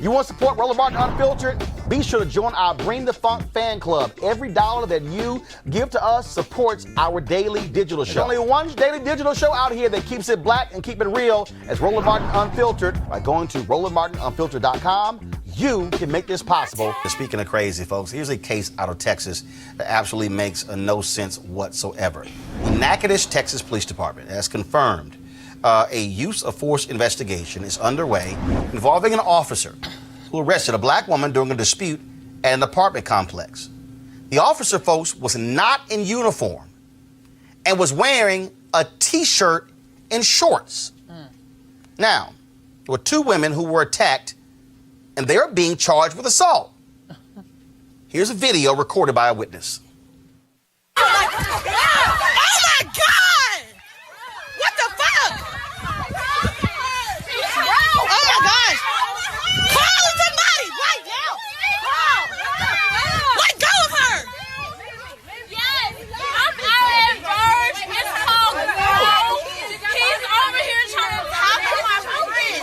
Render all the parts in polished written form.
You want to support Roland Martin Unfiltered? Be sure to join our Bring the Funk fan club. Every dollar that you give to us supports our daily digital show. There's only one daily digital show out here that keeps it black and keep it real as Roland Martin Unfiltered. By going to RolandMartinUnfiltered.com, you can make this possible. Speaking of crazy, folks, here's a case out of Texas that absolutely makes no sense whatsoever. The Nacogdoches, Texas Police Department has confirmed a use of force investigation is underway involving an officer who arrested a black woman during a dispute at an apartment complex. The officer, folks, was not in uniform and was wearing a T-shirt and shorts. Now, there were two women who were attacked, and they're being charged with assault. Here's a video recorded by a witness. Oh my God! What the fuck? Oh my gosh! Call somebody right now! Let go of her! Yes, I'm at Verge. It's called Roland. He's over here trying to talk to my friend.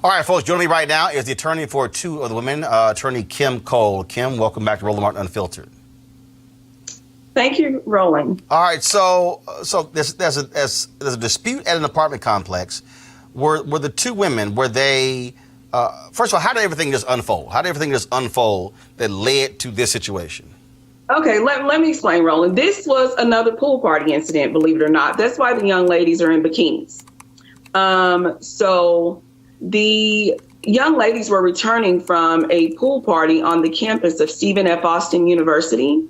All right, folks, joining me right now is the attorney for two of the women, attorney Kim Cole. Kim, welcome back to Roland Martin Unfiltered. Thank you, Roland. All right, so there's a dispute at an apartment complex. Were the two women, were they, first of all, how did everything just unfold? How did everything just unfold that led to this situation? Okay, let me explain, Roland. This was another pool party incident, believe it or not. That's why the young ladies are in bikinis. So the young ladies were returning from a pool party on the campus of Stephen F. Austin University,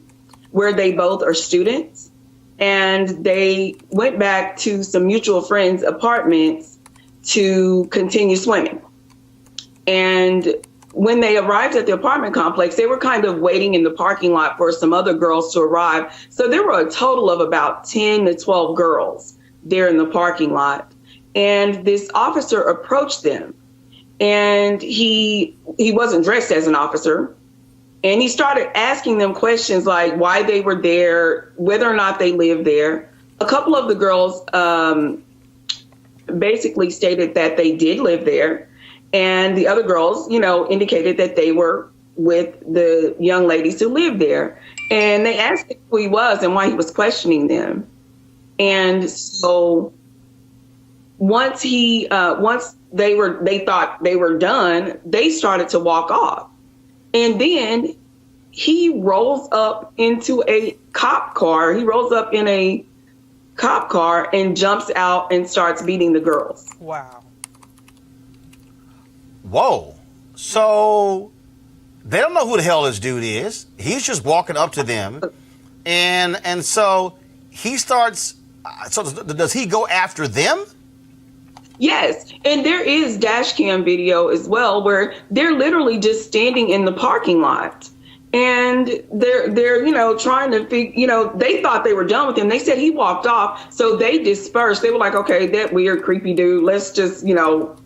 where they both are students. And they went back to some mutual friends' apartments to continue swimming. And when they arrived at the apartment complex, they were kind of waiting in the parking lot for some other girls to arrive. So there were a total of about 10 to 12 girls there in the parking lot. And this officer approached them, and he wasn't dressed as an officer. And he started asking them questions like why they were there, whether or not they lived there. A couple of the girls basically stated that they did live there. And the other girls, indicated that they were with the young ladies who lived there. And they asked him who he was and why he was questioning them. And so once they thought they were done, they started to walk off. And then he rolls up into a cop car. He rolls up in a cop car and jumps out and starts beating the girls. Wow. Whoa. So they don't know who the hell this dude is. He's just walking up to them. And so he starts, so does he go after them? Yes, and there is dash cam video as well where they're literally just standing in the parking lot, and they're trying to figure, they thought they were done with him. They said he walked off, so they dispersed. They were like, okay, that weird, creepy dude, let's just, go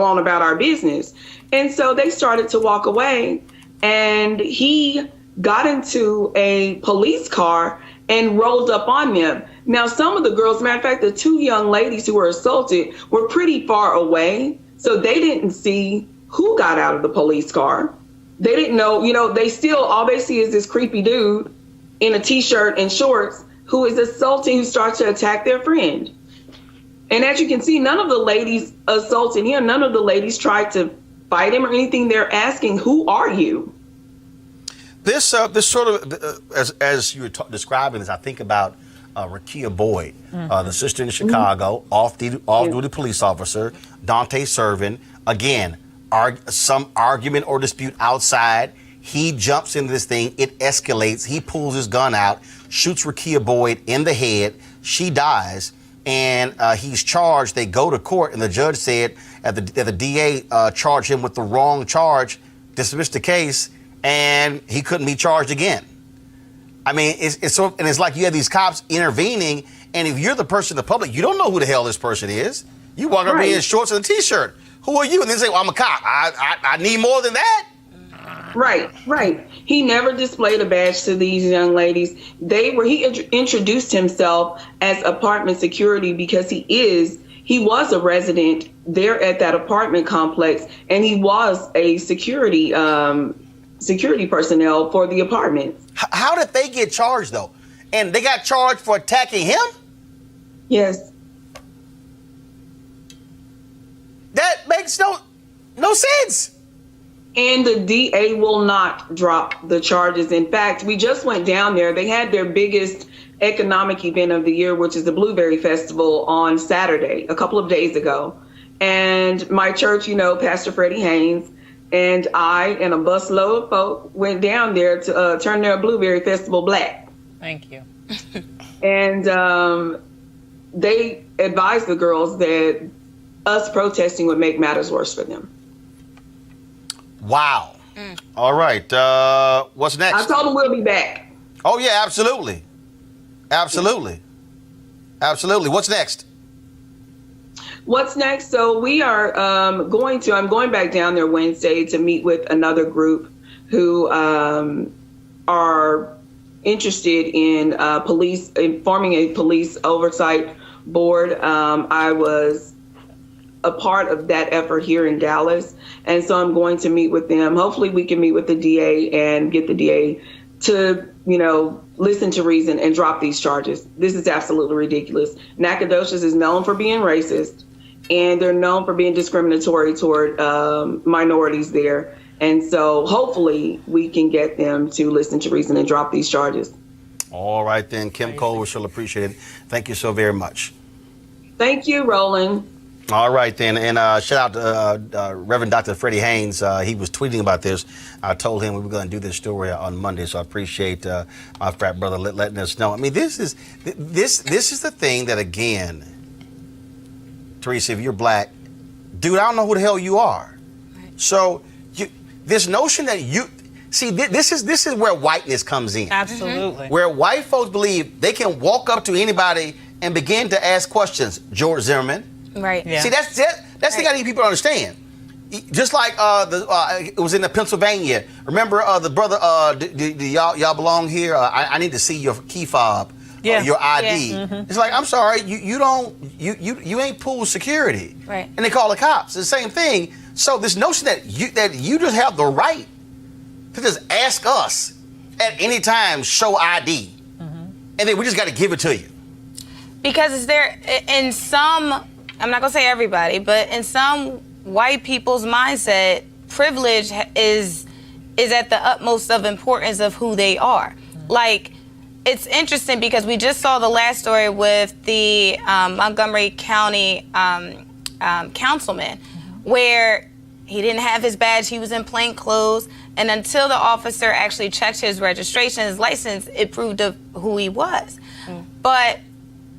on about our business. And so they started to walk away, and he got into a police car and rolled up on them. Now, some of the girls, matter of fact, the two young ladies who were assaulted were pretty far away, so they didn't see who got out of the police car. They didn't know, all they see is this creepy dude in a T-shirt and shorts who is assaulting, who starts to attack their friend. And as you can see, none of the ladies assaulted him. None of the ladies tried to fight him or anything. They're asking, who are you? This sort of, as you were describing this, I think about Rakia Boyd, the sister in Chicago, off-duty police officer, Dante Servin. Again, some argument or dispute outside. He jumps into this thing. It escalates. He pulls his gun out, shoots Rakia Boyd in the head. She dies, and he's charged. They go to court, and the judge said that the DA charged him with the wrong charge, dismissed the case, and he couldn't be charged again. I mean, it's like you have these cops intervening, and if you're the person in the public, you don't know who the hell this person is. You walk up in shorts and a T-shirt. Who are you? And then say, well, I'm a cop. I need more than that. Right. He never displayed a badge to these young ladies. He introduced himself as apartment security because he is he was a resident there at that apartment complex, and he was a security personnel for the apartment. How did they get charged, though? And they got charged for attacking him? Yes. That makes no sense. And the DA will not drop the charges. In fact, we just went down there. They had their biggest economic event of the year, which is the Blueberry Festival, on Saturday, a couple of days ago. And my church, Pastor Freddie Haynes, and I and a busload of folk went down there to turn their Blueberry Festival black. Thank you. And they advised the girls that us protesting would make matters worse for them. Wow. All right. What's next? I told them we'll be back. Oh, yeah, absolutely. Absolutely. Absolutely. What's next? What's next? So we are I'm going back down there Wednesday to meet with another group who are interested in forming a police oversight board. I was a part of that effort here in Dallas, and so I'm going to meet with them. Hopefully we can meet with the DA and get the DA to, listen to reason and drop these charges. This is absolutely ridiculous. Nacogdoches is known for being racist, and they're known for being discriminatory toward minorities there. And so hopefully we can get them to listen to reason and drop these charges. All right, then. Kim Cole, we shall appreciate it. Thank you so very much. Thank you, Roland. All right, then. And shout out to Reverend Dr. Freddie Haynes. He was tweeting about this. I told him we were going to do this story on Monday, so I appreciate my frat brother letting us know. I mean, this is the thing that, again, Teresa, if you're black, dude, I don't know who the hell you are. Right. So this notion that this is where whiteness comes in. Absolutely. Where white folks believe they can walk up to anybody and begin to ask questions. George Zimmerman. Right. Yeah. See, that's the thing I need people to understand. Just like it was in the Pennsylvania. Remember the brother? Do y'all belong here? I need to see your key fob, your ID. Yeah. Mm-hmm. It's like, I'm sorry, you ain't pool security, right? And they call the cops. It's the same thing. So this notion that you just have the right to just ask us at any time, show ID, and then we just got to give it to you. Because is there in some? I'm not gonna say everybody, but in some white people's mindset, privilege is at the utmost of importance of who they are. Like, it's interesting because we just saw the last story with the Montgomery County councilman, where he didn't have his badge, he was in plain clothes, and until the officer actually checked his registration, his license, it proved of who he was. But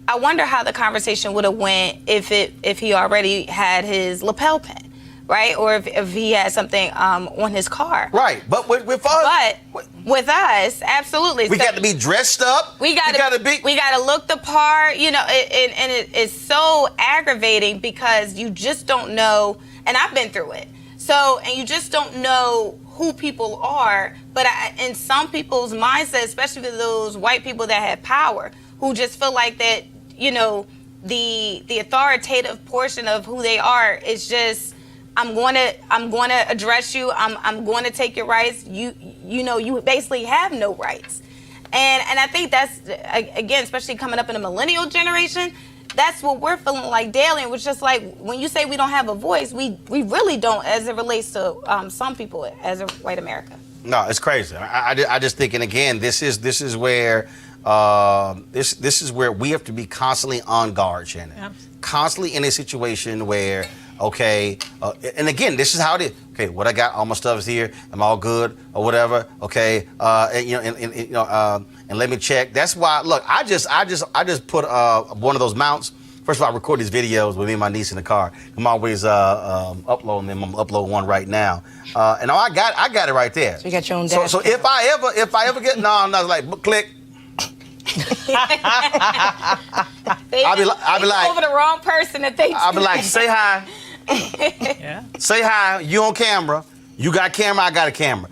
I wonder how the conversation would have went if he already had his lapel pin, right? Or if he had something on his car. Right, but with us. But with us, absolutely. We got to be dressed up. We got to look the part, and it's so aggravating because you just don't know, and I've been through it. So, and you just don't know who people are, but in some people's mindset, especially for those white people that have power, who just feel like that, the authoritative portion of who they are is just, I'm going to address you. I'm going to take your rights. You basically have no rights. And I think that's, again, especially coming up in a millennial generation, that's what we're feeling like daily. And it's just like, when you say we don't have a voice, we really don't, as it relates to some people as a white America. No, it's crazy. I just think, and again, this is where this is where we have to be constantly on guard, Shannon. Yep. Constantly in a situation where, okay, and again, this is how it is. Okay, what I got, all my stuff is here. I'm all good or whatever. Okay, and let me check. That's why. Look, I just put one of those mounts. First of all, I record these videos with me and my niece in the car. I'm always uploading them. I'm uploading one right now, and I got it right there. So you got your own dash. So if I ever get like click. I'll be like over the wrong person that they. I'll be like, say hi. Yeah. Say hi. You on camera? You got camera? I got a camera.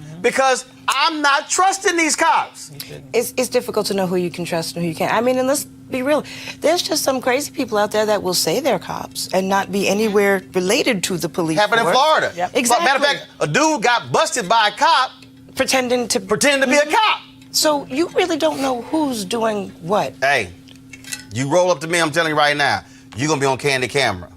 I'm not trusting these cops. It's difficult to know who you can trust and who you can't. I mean, and let's be real. There's just some crazy people out there that will say they're cops and not be anywhere related to the police Happened in force. Florida. Yep. Exactly. Matter of fact, a dude got busted by a cop Pretending to be a cop. So you really don't know who's doing what. Hey, you roll up to me, I'm telling you right now, you're going to be on candid camera.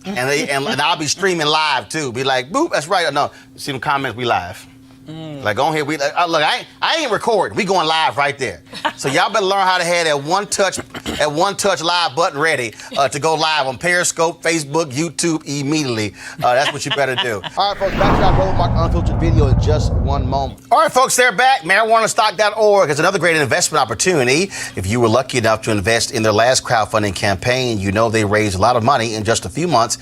And I'll be streaming live, too. Be like, boop, that's right. No, see them comments, we live. Like, on here, look, I ain't recording. We going live right there. So y'all better learn how to have that one touch live button ready to go live on Periscope, Facebook, YouTube immediately. That's what you better do. All right, folks, back to our Roland Mark Unfiltered video in just one moment. All right, folks, they're back. MarijuanaStock.org is another great investment opportunity. If you were lucky enough to invest in their last crowdfunding campaign, you know they raised a lot of money in just a few months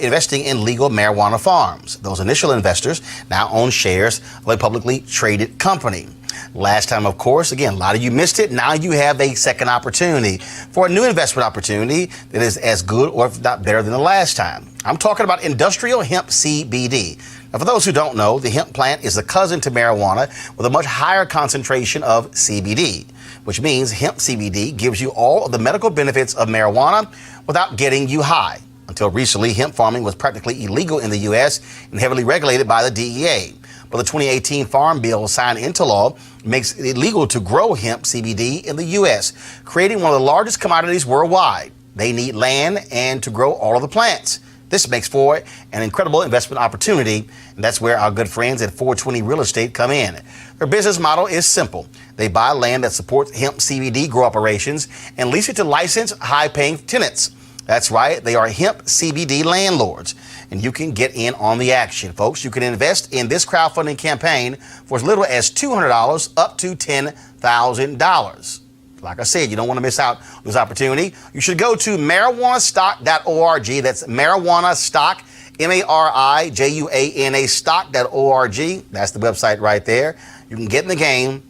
investing in legal marijuana farms. Those initial investors now own shares of a publicly traded company. Last time, of course, again, a lot of you missed it. Now you have a second opportunity for a new investment opportunity that is as good or if not better than the last time. I'm talking about industrial hemp CBD. Now, for those who don't know, the hemp plant is a cousin to marijuana with a much higher concentration of CBD, which means hemp CBD gives you all of the medical benefits of marijuana without getting you high. Until recently, hemp farming was practically illegal in the U.S. and heavily regulated by the DEA. But the 2018 Farm Bill signed into law makes it illegal to grow hemp CBD in the U.S., creating one of the largest commodities worldwide. They need land and to grow all of the plants. This makes for an incredible investment opportunity, and that's where our good friends at 420 Real Estate come in. Their business model is simple. They buy land that supports hemp CBD grow operations and lease it to licensed, high-paying tenants. That's right, they are hemp CBD landlords, and you can get in on the action, folks. You can invest in this crowdfunding campaign for as little as $200 up to $10,000. Like I said, you don't want to miss out on this opportunity. You should go to marijuanastock.org. That's marijuanastock, MARIJUANA stock.org. That's the website right there. You can get in the game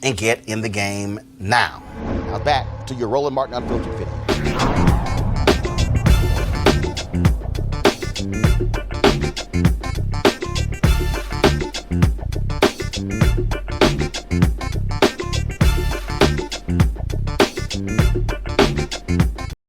and get in the game now. Now back to your Roland Martin Unfiltered video.